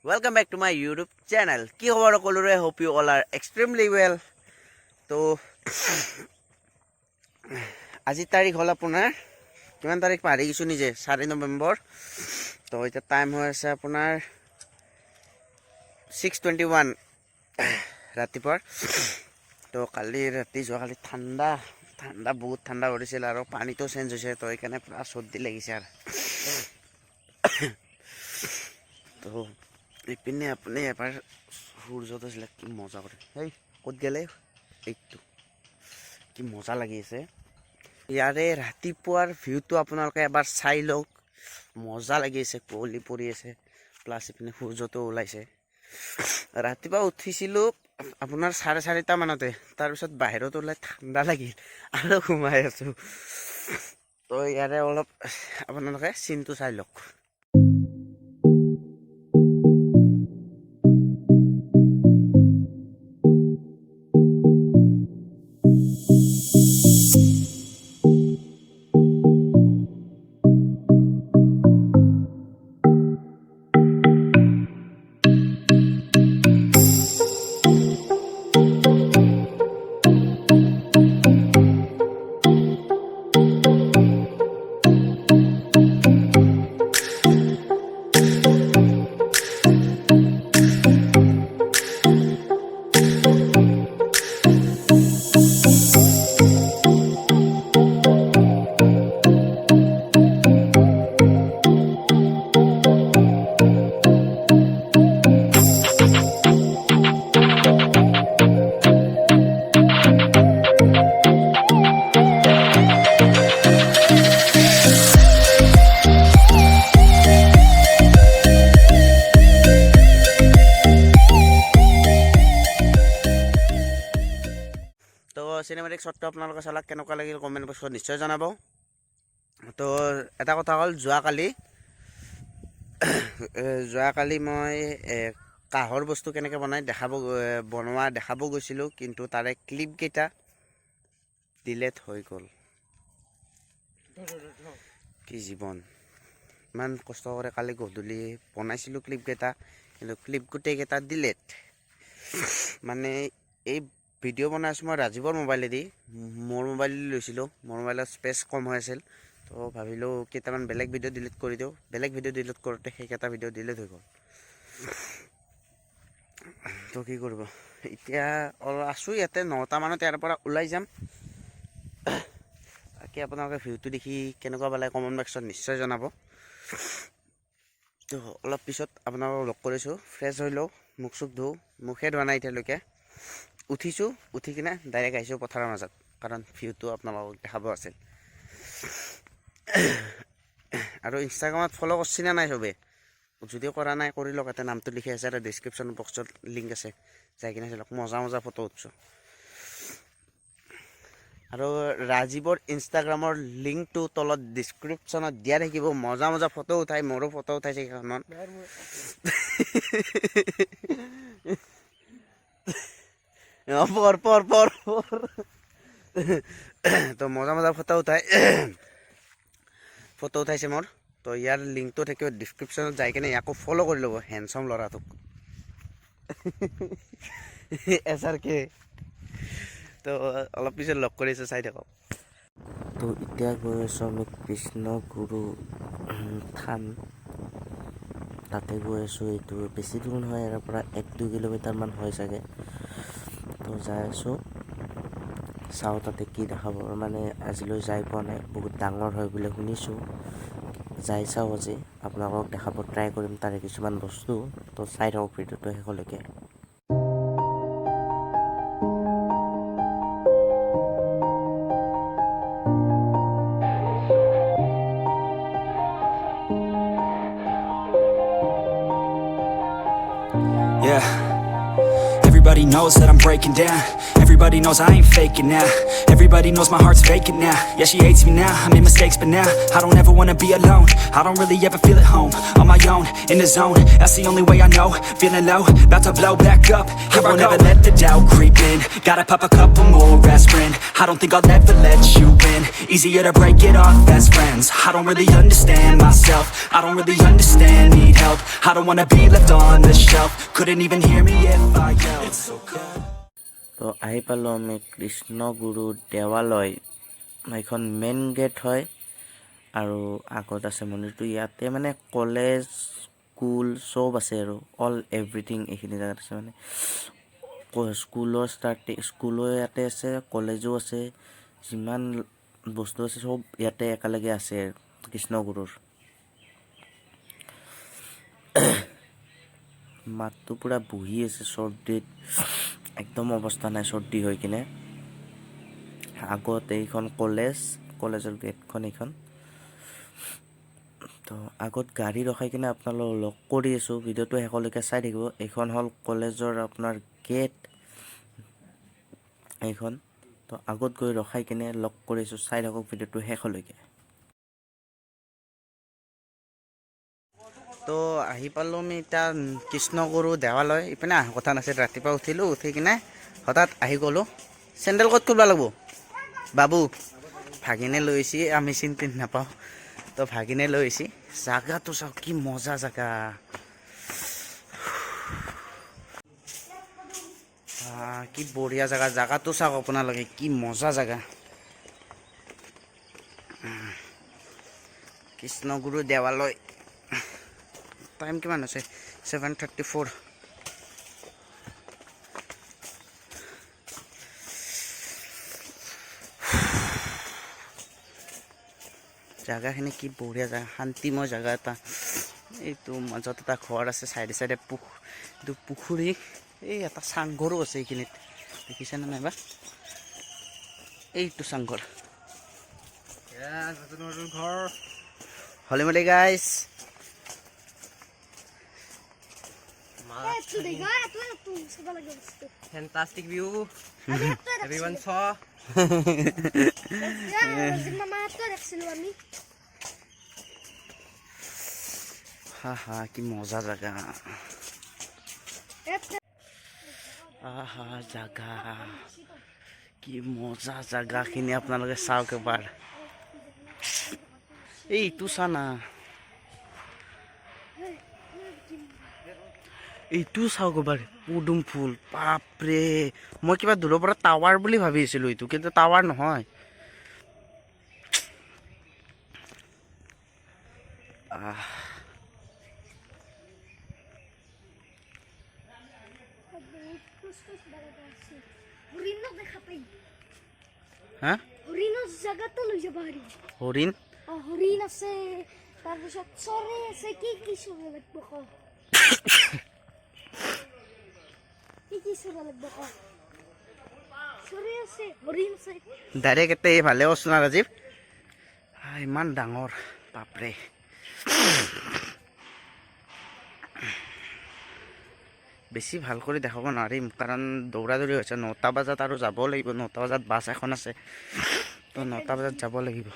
Welcome back to my YouTube channel. কি খবৰ সকলোৰে? Hope you all are extremely well. তো আজি তাৰিখ হ'ল আপোনাৰ কিমান তাৰিখ পাৰি গৈছো নিজে 4 নৱেম্বৰ। তো এটা টাইম হৈ আছে আপোনাৰ 6:21 ৰাতিপুৱা। তো কালি ৰাতি যোৱাকালি ঠাণ্ডা বহুত ঠাণ্ডা পৰিছিল আৰু পানীটো চেঞ্জ হৈছে, তো এইকাৰণে পুৰা চৰ্দি লাগিছে আৰু তো ইপিনে আপুনি এবাৰ সূৰ্যটো আছিলে কি মজা কৰে। এই ক'ত গ'লে এইটো কি মজা লাগি আছে। ইয়াৰে ৰাতিপুৱাৰ ভিউটো আপোনালোকে এবাৰ চাই লওক, মজা লাগি আছে। কুঁৱলী পৰি আছে প্লাছ ইপিনে সূৰ্যটো ওলাইছে। ৰাতিপুৱা উঠিছিলোঁ আপোনাৰ 4:30 মানতে, তাৰপিছত বাহিৰত ওলাই ঠাণ্ডা লাগিল আৰু সোমাই আছোঁ। তো ইয়াৰে অলপ আপোনালোকে চিনটো চাই লওক। তো চিনেমেটিক শ্বটটো আপোনালোকে চালাক, কেনেকুৱা লাগিল কমেণ্ট বক্সত নিশ্চয় জনাব। তো এটা কথা হ'ল, যোৱাকালি মই কাঁহৰ বস্তু কেনেকৈ বনোৱা দেখাব গৈছিলোঁ, কিন্তু তাৰে ক্লিপকেইটা ডিলেট হৈ গ'ল। কি জীৱন, ইমান কষ্ট কৰি কালি গধূলি বনাইছিলোঁ ক্লিপকেইটা, কিন্তু ক্লিপ গোটেইকেইটা ডিলেট। মানে এই ভিডিঅ' বনাই আছোঁ মই ৰাজীৱৰ মোবাইলেদি, মোৰ মোবাইল লৈছিলোঁ, মোৰ মোবাইলত স্পেচ কম হৈ আছিল। তো ভাবিলোঁ কেইটামান বেলেগ ভিডিঅ' ডিলিট কৰি দিওঁ। বেলেগ ভিডিঅ' ডিলিট কৰোঁতে সেইকেইটা ভিডিঅ' ডিলিট হৈ গ'ল। তো কি কৰিব, এতিয়া আছোঁ ইয়াতে 9টা মানত ইয়াৰ পৰা ওলাই যাম। বাকী আপোনালোকে ভিউটো দেখি কেনেকুৱা পালে কমেণ্ট বক্সত নিশ্চয় জনাব। তো অলপ পিছত আপোনালোকক লগ কৰিছোঁ। ফ্ৰেছ হৈ লওঁ, মুখ চুখ ধুওঁ, মুখে ধোৱা নাই এতিয়ালৈকে। উঠিছোঁ, উঠি কিনে ডাইৰেক্ট আহিছোঁ পথাৰৰ মাজত, কাৰণ ভিউটো আপোনালোকক দেখাব আছিল। আৰু ইনষ্টাগ্ৰামত ফ'ল' কৰিছে নে নাই চবে? যদিও কৰা নাই কৰি লওক, এটা নামটো লিখি আছে আৰু ডিছক্ৰিপশ্যন বক্সত লিংক আছে, যাই কিনে চাই লওক। মজা ফটো উঠছোঁ। আৰু ৰাজীৱৰ ইনষ্টাগ্ৰামৰ লিংকটো তলত ডিছক্ৰিপশ্যনত দিয়া থাকিব। মজা ফটো উঠাই, মোৰো ফটো উঠাইছে সেইখনত। পৰ তো মজা ফটো উঠাইছে মোৰ। তো ইয়াৰ লিংকটো থাকিব ডিছক্ৰিপশ্যনত, যাই কিনে ইয়াকো ফ'ল' কৰি ল'ব, হেণ্ডচাম ল'ৰাটোক। SRK। তো অলপ পিছত লগ কৰিছোঁ, চাই থাকক। তো এতিয়া গৈ আছোঁ আমি কৃষ্ণগুৰু থান, তাতে গৈ আছোঁ। এইটো বেছি দূৰ নহয়, ইয়াৰ পৰা 1-2 কিলোমিটাৰমান হয় চাগে। তো যাই আছোঁ, চাওঁ তাতে কি দেখাব। মানে আজিলৈ যাই পোৱা নাই, বহুত ডাঙৰ হয় বুলি শুনিছোঁ। যাই চাওঁ আজি, আপোনালোকক দেখাব ট্ৰাই কৰিম তাৰে কিছুমান বস্তু। তো চাই থাকক ভিডিঅ'টো শেষলৈকে। Yeah, everybody knows that I'm breaking down. Everybody knows I ain't faking now. Everybody knows my heart's vacant now. Yeah, she hates me now, I made mistakes but now I don't ever wanna be alone. I don't really ever feel at home. On my own, in the zone, that's the only way I know. Feeling low, about to blow back up. Here I won't ever let the doubt creep in. Gotta pop a couple more aspirin. I don't think I'll ever let you in. Easier to break it off best friends. I don't really understand myself. I don't really understand, need help. I don't wanna be left on the shelf. Couldn't even hear me if I yelled. It's so cold. তো আহি পালোঁ আমি কৃষ্ণগুৰু দেৱালয়, এইখন main gate হয় আৰু আগত আছে মন্দিৰটো। ইয়াতে মানে কলেজ স্কুল চব আছে আৰু অল এভৰিথিং এইখিনি জেগাত আছে। মানে স্কুলো ইয়াতে আছে, কলেজো আছে, যিমান বস্তু আছে চব ইয়াতে একেলগে আছে কৃষ্ণগুৰুৰ। মাতটো পুৰা বহি আছে চৰ্দিত, একদম অৱস্থা নাই চৰ্দি হৈ কিনে। আগত এইখন কলেজৰ গেটখন এইখন। তো আগত গাড়ী ৰখাই কিনে আপোনালোকক লগ কৰি আছোঁ, ভিডিঅ'টো শেষলৈকে চাই থাকিব। এইখন হ'ল কলেজৰ আপোনাৰ গেট এইখন। তো আগত গৈ ৰখাই কিনে লগ কৰি আছোঁ, চাই থাকক ভিডিঅ'টো শেষলৈকে। তো আহি পালোঁ আমি এতিয়া কৃষ্ণগুৰু দেৱালয়। ইপিনে অহা কথা নাছিল, ৰাতিপুৱা উঠিলোঁ, উঠি কিনে হঠাৎ আহি গ'লোঁ। চেণ্ডেল ক'ত কৰিব লাগিব বাবু? ভাগিনে লৈ আহিছে, আমি চিন্তি নাপাওঁ। তো ভাগিনে লৈ আহিছে। জাগাটো চাওক কি মজা জাগা, কি বঢ়িয়া জাগা। জাগাটো চাওক আপোনালোকে, কি মজা জাগা। কৃষ্ণগুৰু দেৱালয়। টাইম কিমান হৈছে? 7:34। জাগাখিনি কি বঢ়িয়া জাগা, শান্তিময় জাগা এটা। এইটো মাজত এটা ঘৰ আছে, চাইডে চাইডে এইটো পুখুৰী, এই এটা চাংঘৰো আছে এইখিনিত, দেখিছেনে নাইবা? এইটো চাংঘৰ। ঘৰ হলিমলি guys. Fantastic view. Everyone saw. হা কি মজা জাগা, জাগা কি মজা জাগাখিনি আপোনালোকে চাওক এবাৰ। এইটো চা না, এইটো চাওক এবাৰ, পদুম ফুল। বাপৰে, মই কিবা দূৰৰ পৰা টাৱাৰ বুলি ভাবি আছিলোঁ এইটো, কিন্তু টাৱাৰ নহয়। হা হৰিণৰ জাগাটো লৈ যাব পাৰি। হৰিণ হৰিণ আছে, তাৰপিছত চৰাই আছে। কি চৰাই লাগিব ক? কি চৰাই লাগিব ক? চৰাই আছে, হৰিণ আছে। ডাইৰেক্ট এতে ভালে কৈছো না ৰাজীৱ, ইমান ডাঙৰ, বাপৰে। বেছি ভাল কৰি দেখাব নোৱাৰিম, কাৰণ দৌৰা দৌৰি হৈছে। 9টা বজাত আৰু যাব লাগিব, 9টা বজাত বাছ এখন আছে, তো 9টা বজাত যাব লাগিব।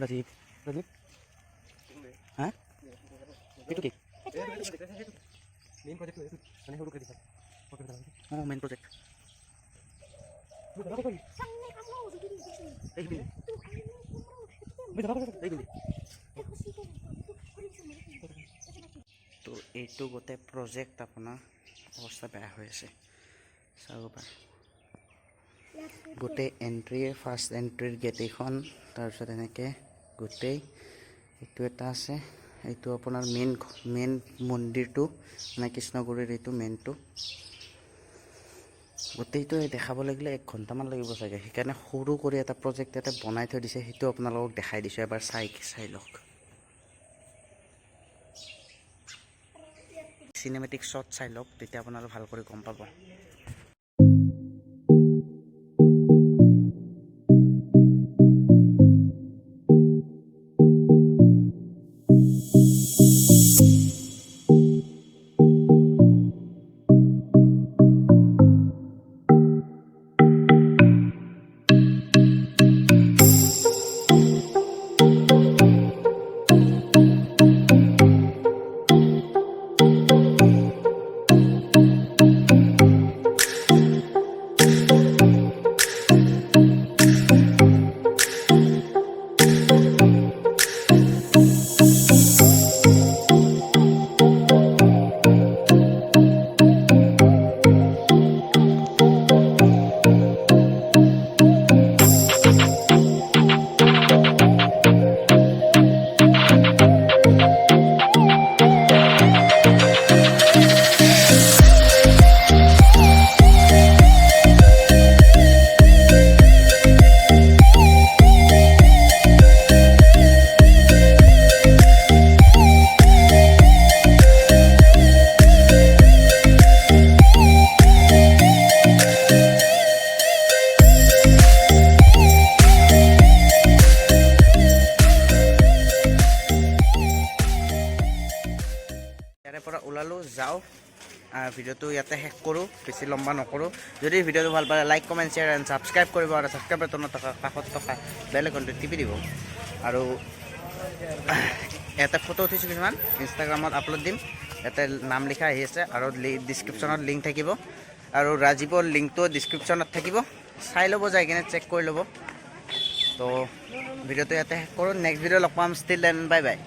রাজীব রাজীব হ্যাঁ itu কি মেইন প্রজেক্ট মানে হলো ক্রেডিট মেইন প্রজেক্ট তো এইটো গোটেই প্ৰজেক্ট আপোনাৰ অৱস্থা বেয়া হৈ আছে, চাব পাৰে। গোটেই ফাৰ্ষ্ট এণ্ট্ৰিৰ গেট এইখন, তাৰপিছত এনেকৈ গোটেই এইটো এটা আছে, এইটো আপোনাৰ মেইন মন্দিৰটো মানে কৃষ্ণগুৰিৰ এইটো মেইনটো গোটেইটো দেখাব লাগিলে 1 ঘণ্টামান লাগিব চাগে সেইকাৰণে সৰু কৰি এটা প্ৰজেক্ট এটা বনাই থৈ দিছে সেইটো আপোনালোকক দেখাই দিছোঁ এবাৰ চাই লওক চিনেমেটিক শ্বট চাই লওক তেতিয়া আপোনালোকে ভাল কৰি গম পাব পৰা ওলালো যাও ভিডিওটো ইয়াতে শেষ কৰোঁ বেছি লম্বা নকৰোঁ যদি ভিডিওটো ভাল পালে like comment share and subscribe কৰিব আৰু ছাবস্ক্ৰাইব বাটনত থকা কাষত থকা বেল আইকনটো টিপি দিব আৰু ইয়াতে ফটো উঠিছোঁ কিছুমান ইনষ্টাগ্ৰামত আপলোড দিম ইয়াতে নাম লিখা আহি আছে আৰু ডিছক্ৰিপশ্যনত লিংক থাকিব আৰু ৰাজীৱৰ লিংকটো ডিছক্ৰিপশ্যনত থাকিব চাই ল'ব যাই কিনে চেক কৰি ল'ব তো ভিডিওটো ইয়াতে শেষ কৰোঁ নেক্সট ভিডিঅ' লগ পাম ষ্টিল দেন বাই বাই